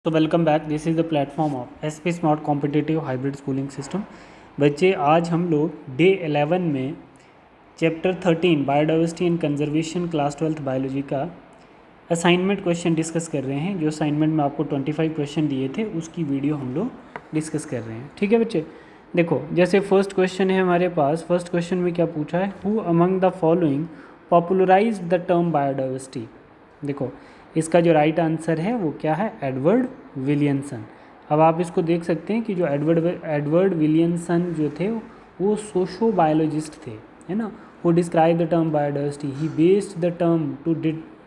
तो welcome back, this is the platform of SP smart competitive hybrid schooling system. बच्चे, आज हम लोग डे 11 में chapter 13 biodiversity and conservation class 12th biology का असाइनमेंट क्वेश्चन डिस्कस कर रहे हैं। जो असाइनमेंट में आपको 25 क्वेश्चन दिए थे उसकी वीडियो हम लोग डिस्कस कर रहे हैं। ठीक है बच्चे, देखो जैसे फर्स्ट क्वेश्चन है हमारे पास। फर्स्ट क्वेश्चन में क्या पूछा है, who among the following popularise the term biodiversity. देखो इसका जो राइट आंसर है वो क्या है, एडवर्ड विलियमसन। अब आप इसको देख सकते हैं कि जो एडवर्ड विलियमसन जो थे वो सोशो बायोलॉजिस्ट थे, है ना। वो describe the term biodiversity, he based the term to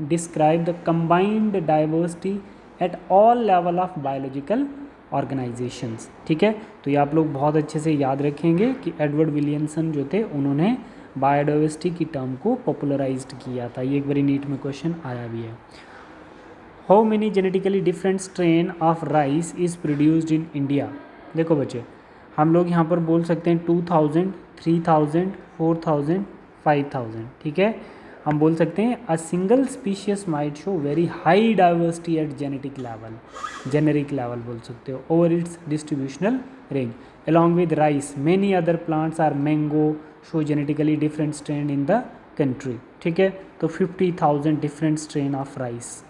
describe the combined diversity at all level of biological organisations. ठीक है, तो ये आप लोग बहुत अच्छे से याद रखेंगे कि एडवर्ड विलियमसन जो थे उन्होंने बायोडाइवर्सिटी की टर्म को पॉपुलराइज्ड किया था। ये एक बारी नीट में क्वेश्चन आया भी है। How many genetically different strain of rice is produced in India. देखो बच्चे, हम लोग यहाँ पर बोल सकते हैं 2000, 3000, 4000, 5000। ठीक है, हम बोल सकते हैं a single species might show very high diversity at genetic level, generic level बोल सकते हो, over its distributional range. Along with rice many other plants are mango show genetically different strain in the country. ठीक है, तो 50,000 different strain of rice.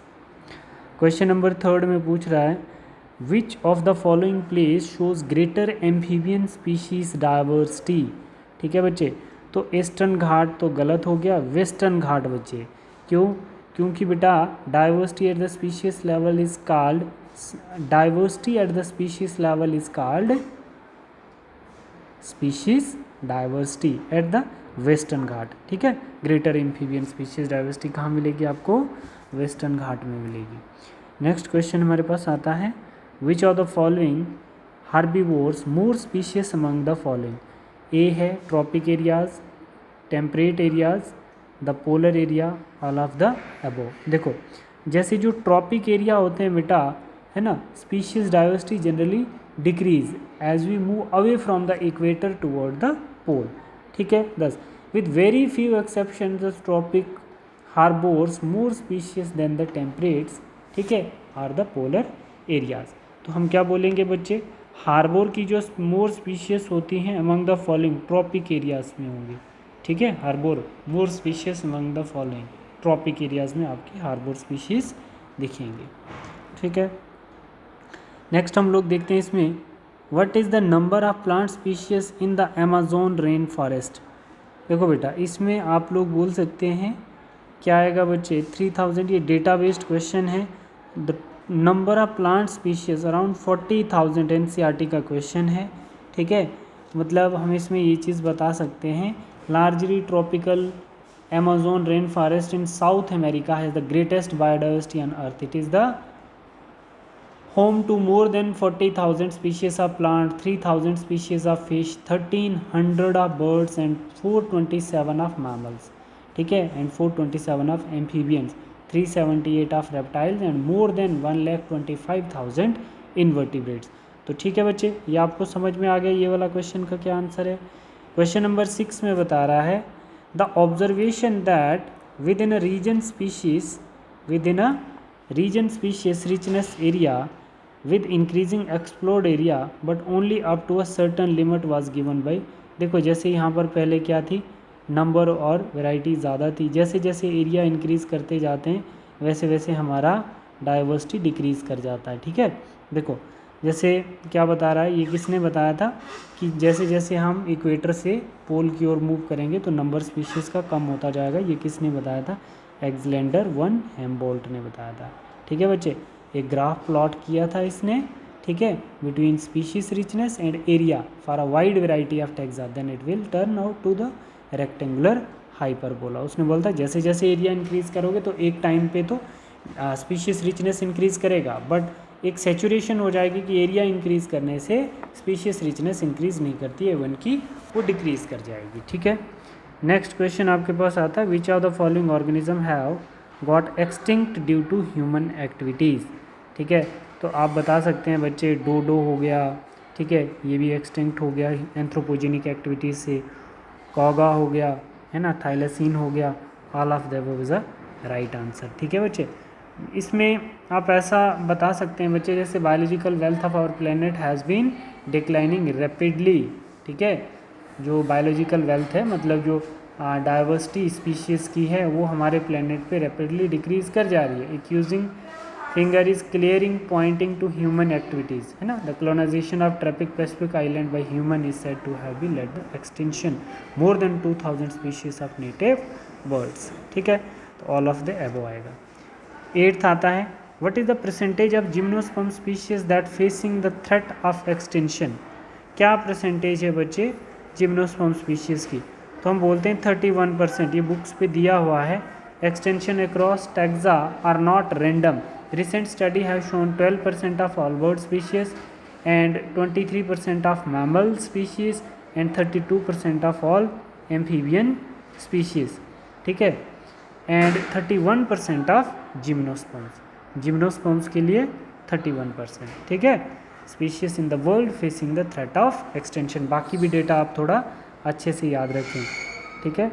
Question number 3 में पूछ रहा है which of the following place shows greater amphibian species diversity. ठीक है बच्चे, तो ईस्टर्न घाट तो गलत हो गया, वेस्टर्न घाट बच्चे। क्यों? क्योंकि बेटा diversity at the species level is called, diversity at the species level is called species diversity at the Western Ghat. ठीक है, ग्रेटर एम्फीबियन स्पीशीज डाइवर्सिटी कहाँ मिलेगी आपको, वेस्टर्न घाट में मिलेगी। नेक्स्ट क्वेश्चन हमारे पास आता है which of the following herbivores more species among the following. A है tropic areas, temperate areas, the polar area, all of the above. देखो जैसे जो ट्रॉपिक एरिया होते हैं बेटा, है ना, species diversity generally decreases as we move away from the equator toward the pole. ठीक है, thus with very few exception the tropic harbours more species than the temperates, ठीक है, आर द पोलर एरियाज। तो हम क्या बोलेंगे बच्चे, हार्बोर की जो मोर स्पीशीज होती हैं among the following tropic areas में होंगी। ठीक है, harbour more species among the following tropic areas में आपकी हार्बोर स्पीशीज दिखेंगे। ठीक है, नेक्स्ट हम लोग देखते हैं इसमें what is the number of plant species in the Amazon rain forest. देखो बेटा इसमें आप लोग बोल सकते हैं क्या आएगा बच्चे, 3000। ये डेटा बेस्ड क्वेश्चन है। The number of plant species around 40,000 NCERT का क्वेश्चन है। ठीक है, मतलब हम इसमें ये चीज़ बता सकते हैं largely tropical Amazon rain forest in south America has the greatest biodiversity on earth. It is the home to more than 40,000 species of plant, 3,000 species of fish, 1,300 of birds and 427 of mammals. ठीक है, and 427 of amphibians, 378 of reptiles and more than 1,25,000 invertebrates. तो ठीक है बच्चे, ये आपको समझ में आ गया ये वाला क्वेश्चन का क्या आंसर है। क्वेश्चन नंबर 6 में बता रहा है the observation that within a region species, within a region species richness area with increasing explored area but only up to a certain limit was given by। देखो जैसे यहाँ पर पहले क्या थी, नंबर और वैरायटी ज़्यादा थी, जैसे जैसे एरिया इंक्रीज़ करते जाते हैं वैसे वैसे हमारा डाइवर्सिटी डिक्रीज़ कर जाता है। ठीक है, देखो जैसे क्या बता रहा है, ये किसने बताया था कि जैसे जैसे हम इक्वेटर से पोल की ओर मूव करेंगे तो नंबर स्पीशीज़ का कम होता जाएगा। ये किसने बताया था, एग्जलेंडर वन हेम्बोल्ट ने बताया था। ठीक है बच्चे, एक ग्राफ प्लॉट किया था इसने, ठीक है, between species richness and area for a wide variety of taxa, then it will turn out to the rectangular hyperbola. उसने बोला था जैसे जैसे एरिया इंक्रीज़ करोगे तो एक टाइम पे तो स्पीशीज रिचनेस इंक्रीज़ करेगा, बट एक सेचुरेशन हो जाएगी कि एरिया इंक्रीज़ करने से स्पीशीज रिचनेस इंक्रीज़ नहीं करती है, इवन की वो डिक्रीज़ कर जाएगी। ठीक है, नेक्स्ट क्वेश्चन आपके पास आता है which of the following organism have got extinct due to human activities. ठीक है, तो आप बता सकते हैं बच्चे, डोडो हो गया, ठीक है, ये भी एक्सटिंक्ट हो गया एंथ्रोपोजेनिक एक्टिविटीज़ से, कॉगा हो गया, है ना, थाइलेसीन हो गया, all of the above is a right answer. ठीक है बच्चे, इसमें आप ऐसा बता सकते हैं बच्चे, जैसे biological wealth of our planet has been declining rapidly, ठीक है। जो बायोलॉजिकल वेल्थ है मतलब जो डाइवर्सिटी स्पीशीज़ की है वो हमारे प्लेनेट पे रैपिडली डिक्रीज़ कर जा रही है। Accusing finger is clearing pointing to human activities, है ना। The colonisation of tropic Pacific island by human is said to have been led the extinction more than 2000 species of native birds, ठीक है। तो all of the एबो आएगा। 8th आता है, what is the percentage of gymnosperm species that facing the threat of extinction. क्या percentage है बच्चे जिम्नोस्पर्म स्पीशीज़ की? तो हम बोलते हैं 31%। ये बुक्स पे दिया हुआ है। Extension across taxa are not random. Recent study has shown 12% of all bird species and 23% of mammal species and 32% of all amphibian species, ठीक है, and 31% of gymnosperms। जिम्नोस्पर्म्स के लिए 31%, ठीक है। Species in the world facing the threat of extension. बाकी भी data आप थोड़ा अच्छे से याद रखें, ठीक है।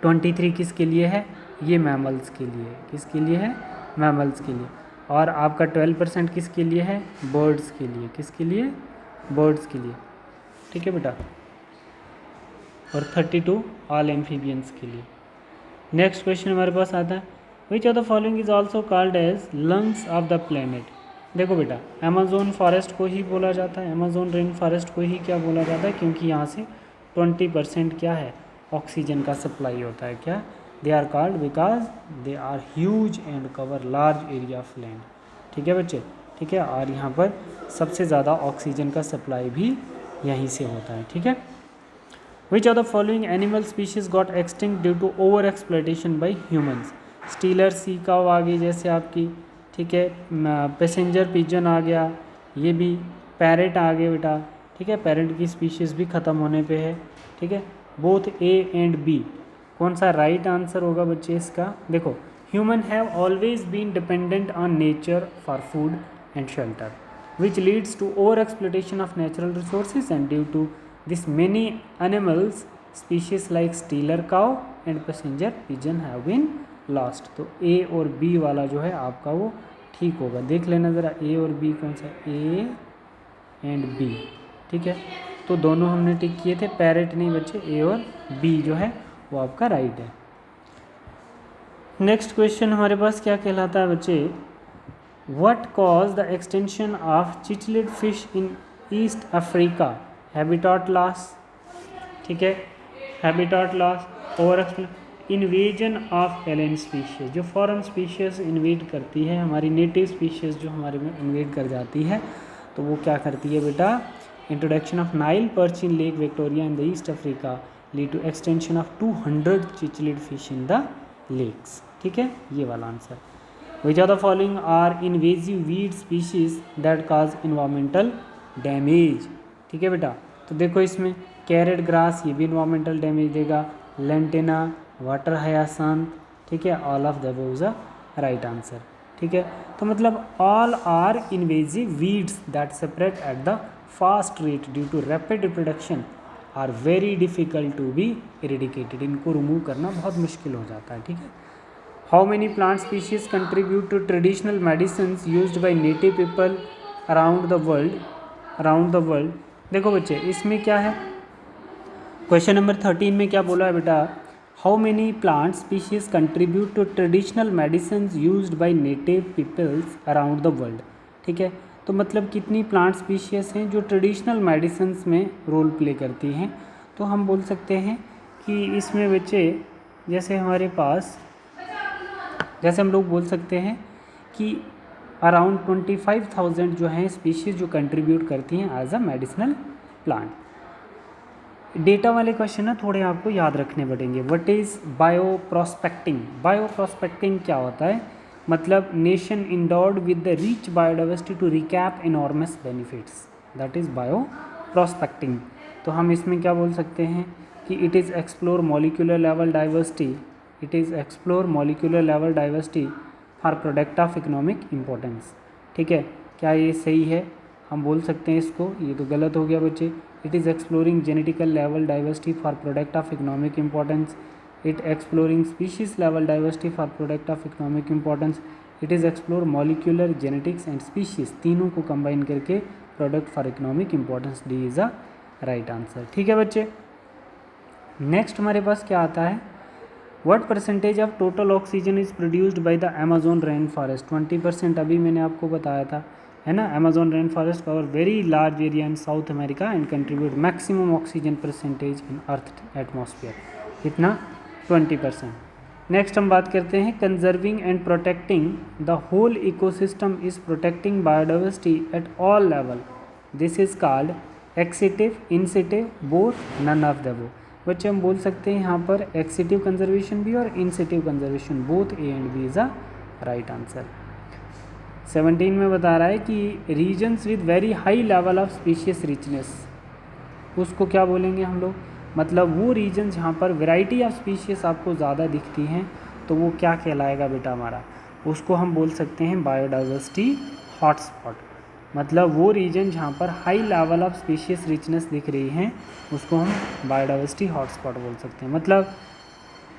23 किसके लिए है? ये मैमल्स के लिए। किसके लिए है? मैमल्स के लिए। और आपका 12% किसके लिए है? बर्ड्स के लिए। किसके लिए? बर्ड्स के लिए, ठीक है बेटा। और 32 ऑल एम्फीबियंस के लिए। नेक्स्ट क्वेश्चन हमारे पास आता है, which of the following is also called as lungs of the planet. देखो बेटा, अमेजोन फॉरेस्ट को ही बोला जाता है, अमेजोन रेन फॉरेस्ट को ही क्या बोला जाता है, क्योंकि यहाँ से 20% क्या है? ऑक्सीजन का सप्लाई होता है। क्या? They are called because they are huge and cover large area of land, ठीक है बच्चे, ठीक है। और यहाँ पर सबसे ज़्यादा ऑक्सीजन का सप्लाई भी यहीं से होता है, ठीक है। Which of the following animal species got extinct due to over exploitation by humans. Steller sea cow आ गई जैसे आपकी, ठीक है। पैसेंजर पिजन आ गया, ये भी पैरेट आ गए बेटा, ठीक है। पैरेट की स्पीशीज़ भी ख़त्म होने पे है, ठीक है। बोथ ए एंड बी, कौन सा राइट आंसर होगा बच्चे इसका? देखो, human have always been dependent on nature for food and shelter which leads to over exploitation of natural resources and due to this many animals species like Steller cow and passenger pigeon have been lost. तो ए और B वाला जो है आपका वो ठीक होगा। देख लेना ज़रा, ए और बी कौन सा? ए एंड बी, ठीक है। तो दोनों हमने टिक किए थे, पैरेट नहीं बच्चे, ए और बी जो है वो आपका राइट है। नेक्स्ट क्वेश्चन हमारे पास क्या कहलाता है बच्चे? What cause the extinction of cichlid fish in East Africa? Habitat loss, ठीक है। Habitat loss, over invasion of alien species. जो फॉरेन स्पीशीज इन्वेड करती है, हमारी नेटिव स्पीशीज जो हमारे में इन्वेड कर जाती है, तो वो क्या करती है बेटा? Introduction of Nile perch in Lake Victoria in the East Africa lead to extinction of 200 cichlid fish in the lakes, ठीक है। ये वाला answer. Which of the following are invasive weed species that cause environmental damage, ठीक है बेटा। तो देखो इसमें कैरेट ग्रास, ये भी इन्वायरमेंटल डैमेज देगा। लेंटेना, वाटर हयासांथ, ठीक है। All of the above is a right answer, ठीक है। तो मतलब all are invasive weeds that separate at the fast rate due to rapid reproduction are very difficult to be eradicated. इनको remove करना बहुत मुश्किल हो जाता है, ठीक है। How many plant species contribute to traditional medicine used by native people around the world. देखो बच्चे, इसमें क्या है? क्वेश्चन नंबर 13 में क्या बोला है बेटा? How many plant species contribute to traditional medicine used by native peoples around the world, ठीक है। तो मतलब कितनी प्लांट स्पीशीज हैं जो ट्रेडिशनल मेडिसिन्स में रोल प्ले करती हैं? तो हम बोल सकते हैं कि इसमें बच्चे जैसे हमारे पास, जैसे हम लोग बोल सकते हैं कि अराउंड 25,000 जो हैं स्पीशीज़ जो कंट्रीब्यूट करती हैं as a medicinal plant. Data वाले क्वेश्चन ना थोड़े आपको याद रखने पड़ेंगे। What is bioprospecting? Bioprospecting क्या होता है? मतलब nation endowed with the rich biodiversity to recap enormous benefits, that is bioprospecting. तो हम इसमें क्या बोल सकते हैं कि it is explore molecular level diversity, it is explore molecular level diversity for product of economic importance, ठीक है। क्या ये सही है? हम बोल सकते हैं इसको, ये तो गलत हो गया बच्चे। It is exploring genetical level diversity for product of economic importance, it exploring species level diversity for product of economic importance, it is explore molecular genetics and species, तीनों को कंबाइन करके product for economic importance, D is a right answer. ठीक है बच्चे, next हमारे पास क्या आता है, what percentage of total oxygen is produced by the Amazon rain forest. 20% अभी मैंने आपको बताया था, है ना। Amazon rain forest cover very large area in south America and contribute maximum oxygen percentage in earth atmosphere, कितना, 20%। नेक्स्ट हम बात करते हैं conserving and protecting the whole ecosystem is protecting biodiversity at all level, this is called ex situ, in situ, both, none of the above. बच्चे हम बोल सकते हैं यहाँ पर एक्सिटिव कंजर्वेशन भी और in situ conservation, both A and B is a right answer. 17 में बता रहा है कि regions with very high level of species richness, उसको क्या बोलेंगे हम लोग, मतलब वो रीजन जहाँ पर वैरायटी ऑफ स्पीशीज आपको ज़्यादा दिखती हैं तो वो क्या कहलाएगा बेटा हमारा, उसको हम बोल सकते हैं बायोडाइवर्सिटी हॉटस्पॉट। मतलब वो रीजन जहाँ पर high level of species richness दिख रही हैं उसको हम बायोडाइवर्सिटी हॉटस्पॉट बोल सकते हैं। मतलब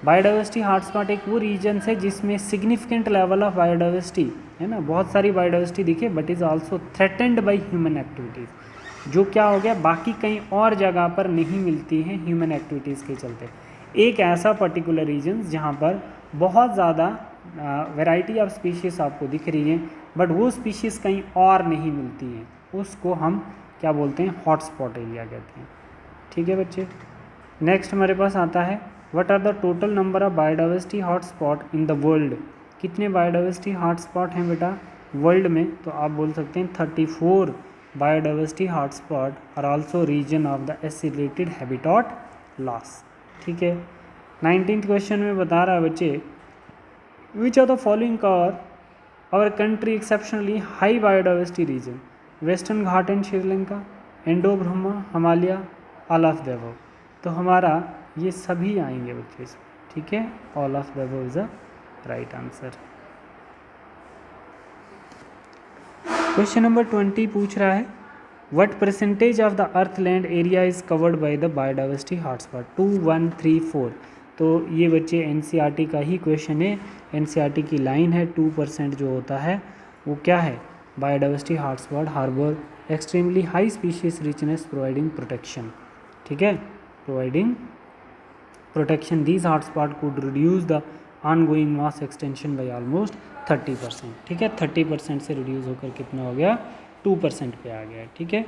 बायोडाइवर्सिटी हॉटस्पॉट एक वो रीजन है जिसमें सिग्निफिकेंट लेवल ऑफ बायोडाइवर्सिटी, है ना, बहुत सारी बायोडाइवर्सिटी दिखे but is also threatened by human activities, जो क्या हो गया बाकी कहीं और जगह पर नहीं मिलती हैं ह्यूमन एक्टिविटीज़ के चलते। एक ऐसा पर्टिकुलर रीजन जहाँ पर बहुत ज़्यादा वैरायटी ऑफ स्पीशीज़ आपको दिख रही हैं बट वो स्पीशीज़ कहीं और नहीं मिलती हैं, उसको हम क्या बोलते हैं, हॉटस्पॉट एरिया कहते हैं। ठीक है बच्चे, नेक्स्ट हमारे पास आता है what are the total number of biodiversity hotspot in the world. कितने बायोडाइवर्सिटी हॉटस्पॉट हैं बेटा वर्ल्ड में, तो आप बोल सकते हैं 34 biodiversity hotspot are also region of the accelerated habitat loss. ठीक है, 19th क्वेश्चन में बता रहा है बच्चे which of the following cover our country exceptionally high biodiversity region, western Ghat and Sri Lanka, Indo Burma, Himalaya, all of the above. तो हमारा ये सभी आएंगे बच्चे इसमें। ठीक है, all of the above is a right answer. Question number 20 पूछ रहा है what percentage of the earth land area is covered by the biodiversity hotspot, 2, 1, 3, 4। तो ये बच्चे एनसीईआरटी का ही क्वेश्चन है, एनसीईआरटी की लाइन है 2% जो होता है वो क्या है, biodiversity hotspot harbour extremely high species richness providing protection. ठीक है, providing protection, these hotspot could reduce the ongoing mass extension by almost 30%। ठीक है, 30% से रिड्यूस होकर कितना हो गया, 2% पे आ गया। ठीक है,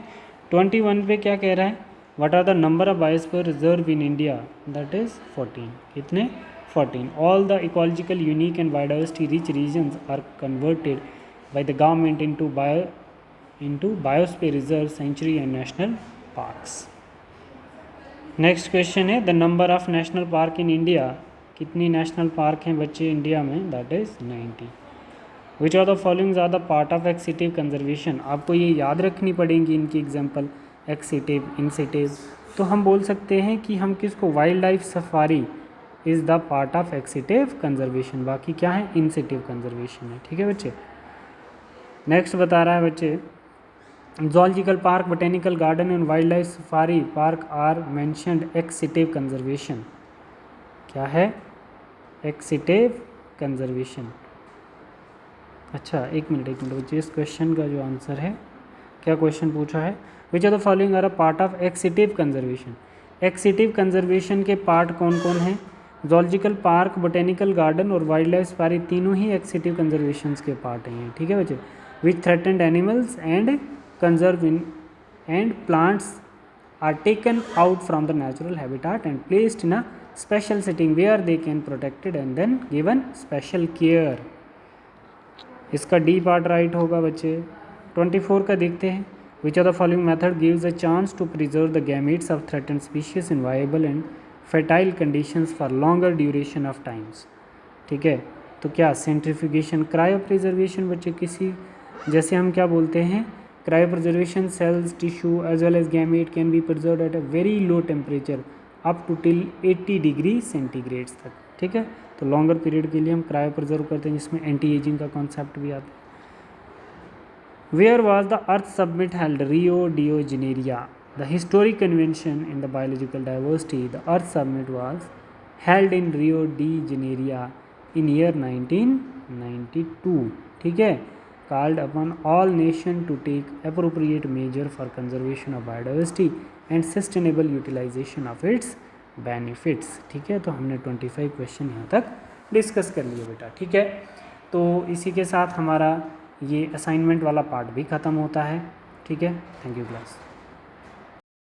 21 पे क्या कह रहा है, what are the number of biosphere reserve in India, that is 14। कितने, 14। All the ecological unique and biodiversity rich regions are converted by the government into biosphere reserve, sanctuary and national parks. Next question है the number of national park in India, कितनी national park हैं बच्चे India में, that is 90। Which of the followings are the part of ex situ conservation, आपको ये याद रखनी पड़ेंगी इनकी एग्जांपल, एक्सिटिव, इंसिटिव। तो हम बोल सकते हैं कि हम किसको, wild life safari is the part of ex situ conservation, बाकी क्या है, इंसिटिव कंजर्वेशन है। ठीक है बच्चे, नेक्स्ट बता रहा है बच्चे zoological park, botanical garden and wildlife safari park are mentioned ex situ conservation. क्या है, एक्सिटिव कंजर्वेशन। अच्छा एक मिनट बच्चे, इस क्वेश्चन का जो आंसर है, क्या क्वेश्चन पूछा है, which of the following are a part of ex situ conservation. Ex situ conservation के पार्ट कौन कौन हैं, जोलॉजिकल पार्क, बोटेनिकल गार्डन और वाइल्ड लाइफ सफारी, तीनों ही एक्सिटिव कंजर्वेशन के पार्ट हैं। ठीक है बच्चे, which threatened animals and conserve in and plants are taken out from the natural habitat and placed in a special setting where they can protected and then given special care। इसका D part right होगा बच्चे। 24 का देखते हैं, which of the following method gives a chance to preserve the gametes of threatened species in viable and fertile conditions for longer duration of times। ठीक है, तो क्या सेंट्रीफ्यूगेशन, क्रायो प्रिजर्वेशन बच्चे, किसी जैसे हम क्या बोलते हैं, cryopreservation cells, tissue as well as gamete can be preserved at a very low temperature up to till 80 degree centigrades तक। ठीक है, तो लॉन्गर पीरियड के लिए हम क्रायो प्रिजर्व करते हैं जिसमें एंटी एजिंग का कॉन्सेप्ट भी आता है। Where was the Earth Summit held, Rio de Janeiro, the historic convention in the biological diversity, the Earth Summit was held in Rio de Janeiro in year 1992। ठीक है, called upon all nation to take appropriate measure for conservation of biodiversity and sustainable utilization of its benefits। ठीक है, तो हमने 25 question यहाँ तक discuss कर लिए बेटा। ठीक है, तो इसी के साथ हमारा ये असाइनमेंट वाला पार्ट भी ख़त्म होता है। ठीक है, थैंक यू क्लास।